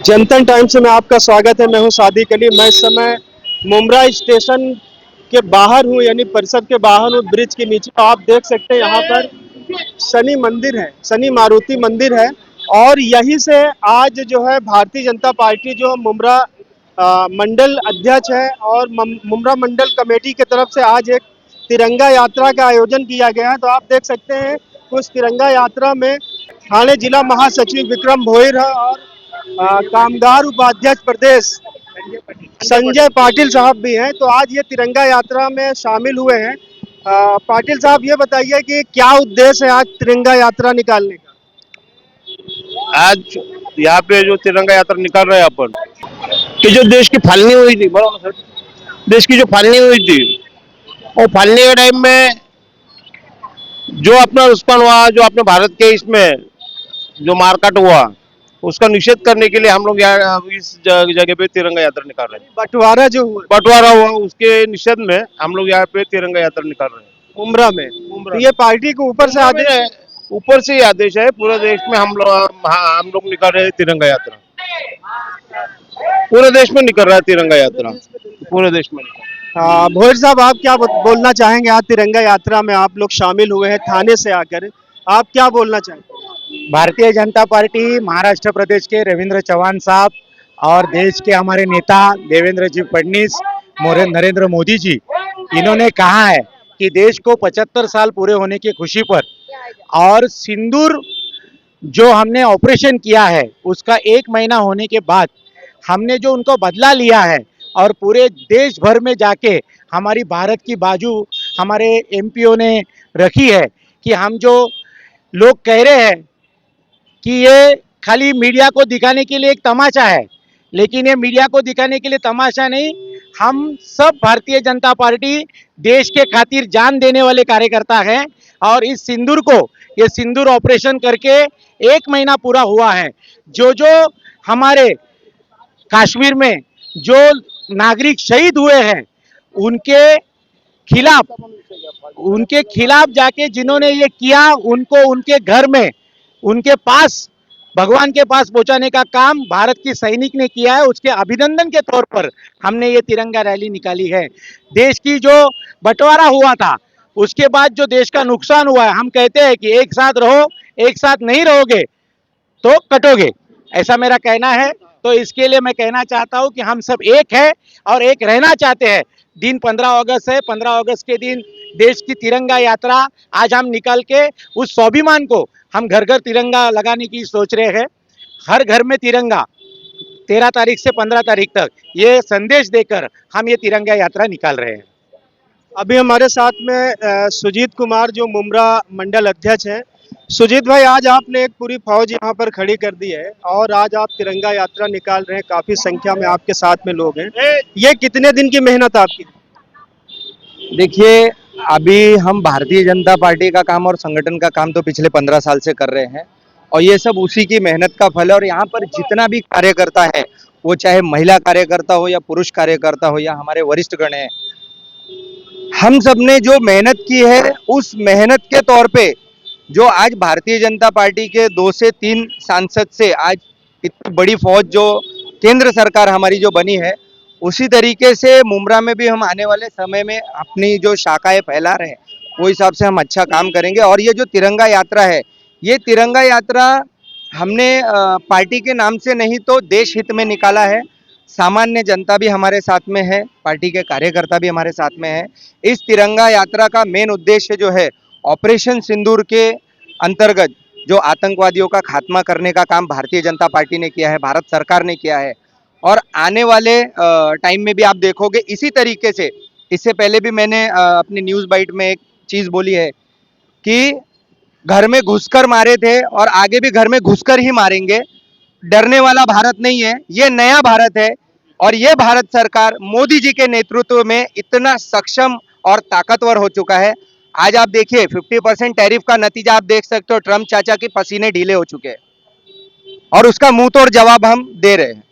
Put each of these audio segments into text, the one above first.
जनता times में आपका स्वागत है। मैं हूं सादिक अली। मैं इस समय मुमरा स्टेशन के बाहर हूं, यानी परिषद के बाहर हूं, ब्रिज के नीचे। तो आप देख सकते हैं यहाँ पर शनि मंदिर है, शनि मारुति मंदिर है। और यहीं से आज जो है भारतीय जनता पार्टी जो मुमरा मंडल अध्यक्ष है और मुमरा मंडल कमेटी की तरफ से आज एक तिरंगा यात्रा का आयोजन किया गया है। तो आप देख सकते हैं उस तिरंगा यात्रा में थाने जिला महासचिव विक्रम भोईर है और कामगार उपाध्यक्ष प्रदेश संजय पाटिल साहब भी हैं। तो आज ये तिरंगा यात्रा में शामिल हुए हैं। पाटिल साहब, ये बताइए कि क्या उद्देश्य है आज तिरंगा यात्रा निकालने का? आज यहाँ पे जो तिरंगा यात्रा निकाल रहे हैं अपन, कि जो देश की फालनी हुई थी, बराबर सर, देश की जो फालनी हुई थी, वो फालनी के टाइम में जो अपना रुस्पन हुआ, जो अपने भारत के इसमें जो मारकाट हुआ, उसका निषेध करने के लिए हम लोग यहाँ इस जगह पे तिरंगा यात्रा निकाल रहे हैं। बंटवारा जो हुआ बंटवारा हुआ, उसके निषेध में हम लोग यहाँ पे तिरंगा यात्रा निकाल रहे हैं मुमरा में। तो ये पार्टी को ऊपर से आदेश है? ऊपर से ही आदेश है। पूरे देश में हम लोग निकाल रहे हैं तिरंगा यात्रा। पूरे देश में निकल रहा है तिरंगा यात्रा, पूरे देश में। भोईर साहब, आप क्या बोलना चाहेंगे? आज तिरंगा यात्रा में आप लोग शामिल हुए हैं थाने से आकर, आप क्या बोलना चाहेंगे? भारतीय जनता पार्टी महाराष्ट्र प्रदेश के रविंद्र चौहान साहब और देश के हमारे नेता देवेंद्र जी फडणवीस, नरेंद्र मोदी जी, इन्होंने कहा है कि देश को 75 साल पूरे होने की खुशी पर और सिंदूर जो हमने ऑपरेशन किया है उसका 1 महीना होने के बाद हमने जो उनको बदला लिया है और पूरे देश भर में जाके हमारी भारत की बाजू हमारे एमपीओ ने रखी है कि हम जो लोग कह रहे हैं कि ये खाली मीडिया को दिखाने के लिए एक तमाशा है, लेकिन ये मीडिया को दिखाने के लिए तमाशा नहीं, हम सब भारतीय जनता पार्टी देश के खातिर जान देने वाले कार्यकर्ता हैं। और इस सिंदूर को, ये सिंदूर ऑपरेशन करके 1 महीना पूरा हुआ है। जो हमारे कश्मीर में जो नागरिक शहीद हुए हैं उनके खिलाफ जाके जिन्होंने ये किया, उनको उनके घर में, उनके पास, भगवान के पास पहुंचाने का काम भारत की सैनिक ने किया है। उसके अभिनंदन के तौर पर हमने ये तिरंगा रैली निकाली है। देश की जो बंटवारा हुआ था उसके बाद जो देश का नुकसान हुआ है, हम कहते हैं कि एक साथ रहो, एक साथ नहीं रहोगे तो कटोगे, ऐसा मेरा कहना है। तो इसके लिए मैं कहना चाहता हूं कि हम सब एक है और एक रहना चाहते हैं। दिन 15 अगस्त है, 15 अगस्त के दिन देश की तिरंगा यात्रा आज हम निकाल के उस स्वाभिमान को हम घर घर तिरंगा लगाने की सोच रहे हैं। हर घर में तिरंगा 13 तारीख से 15 तारीख तक ये संदेश देकर हम ये तिरंगा यात्रा निकाल रहे हैं। अभी हमारे साथ में सुजीत कुमार जो मुमरा मंडल अध्यक्ष है। सुजीत भाई, आज आपने एक पूरी फौज यहाँ पर खड़ी कर दी है और आज आप तिरंगा यात्रा निकाल रहे हैं, काफी संख्या में आपके साथ में लोग हैं। ये कितने दिन की मेहनत आपकी? देखिए, अभी हम भारतीय जनता पार्टी का काम और संगठन का काम तो पिछले 15 साल से कर रहे हैं और ये सब उसी की मेहनत का फल है। और यहाँ पर जितना भी कार्यकर्ता है, वो चाहे महिला कार्यकर्ता हो या पुरुष कार्यकर्ता हो या हमारे वरिष्ठगण हैं, हम सब ने जो मेहनत की है उस मेहनत के तौर पे जो आज भारतीय जनता पार्टी के 2 से 3 सांसद से आज इतनी बड़ी फौज जो केंद्र सरकार हमारी जो बनी है, उसी तरीके से मुमरा में भी हम आने वाले समय में अपनी जो शाखाएं फैला रहे हैं, वो हिसाब से हम अच्छा काम करेंगे। और ये जो तिरंगा यात्रा है, ये तिरंगा यात्रा हमने पार्टी के नाम से नहीं तो देश हित में निकाला है। सामान्य जनता भी हमारे साथ में है, पार्टी के कार्यकर्ता भी हमारे साथ में है। इस तिरंगा यात्रा का मेन उद्देश्य जो है, ऑपरेशन सिंदूर के अंतर्गत जो आतंकवादियों का खात्मा करने का काम भारतीय जनता पार्टी ने किया है, भारत सरकार ने किया है। और आने वाले टाइम में भी आप देखोगे इसी तरीके से। इससे पहले भी मैंने अपनी न्यूज़ बाइट में एक चीज़ बोली है कि घर में घुसकर मारे थे और आगे भी घर में घुसकर ही मारेंगे। डरने वाला भारत नहीं है, ये नया भारत है। और ये भारत सरकार मोदी जी के नेतृत्व में इतना सक्षम और ताकतवर हो चुका है। आज आप देखिए 50% टैरिफ का नतीजा आप देख सकते हो। ट्रम्प चाचा के पसीने ढीले हो चुके हैं और उसका मुंह तोड़ जवाब हम दे रहे हैं।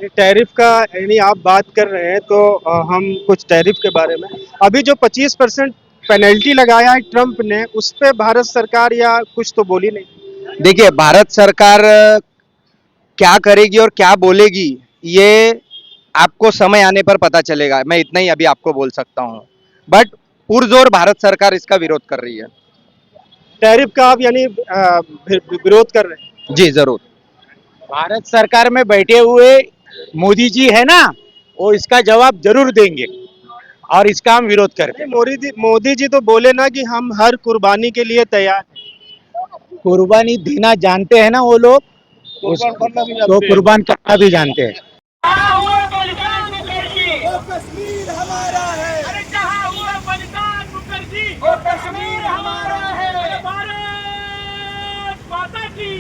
टैरिफ का यानी आप बात कर रहे हैं तो हम कुछ टैरिफ के बारे में, अभी जो 25% पेनल्टी लगाया है ट्रम्प ने, उस पर भारत सरकार या कुछ तो बोली नहीं। देखिए, भारत सरकार क्या करेगी और क्या बोलेगी ये आपको समय आने पर पता चलेगा। मैं इतना ही अभी आपको बोल सकता हूँ, बट पुरजोर भारत सरकार इसका विरोध कर रही है। टैरिफ का आप यानी विरोध कर रहे हैं? जी जरूर। भारत सरकार में बैठे हुए मोदी जी है ना, वो इसका जवाब जरूर देंगे और इसका हम विरोध करते हैं। मोदी जी तो बोले ना कि हम हर कुर्बानी के लिए तैयार हैं। कुर्बानी देना जानते हैं ना वो लोग, तो कुर्बान करना भी जानते हैं। वो कश्मीर हमारा है, अरे जहाँ हुआ बलिदान मुखर्जी, वो कश्मीर हमारा है, भारत माता की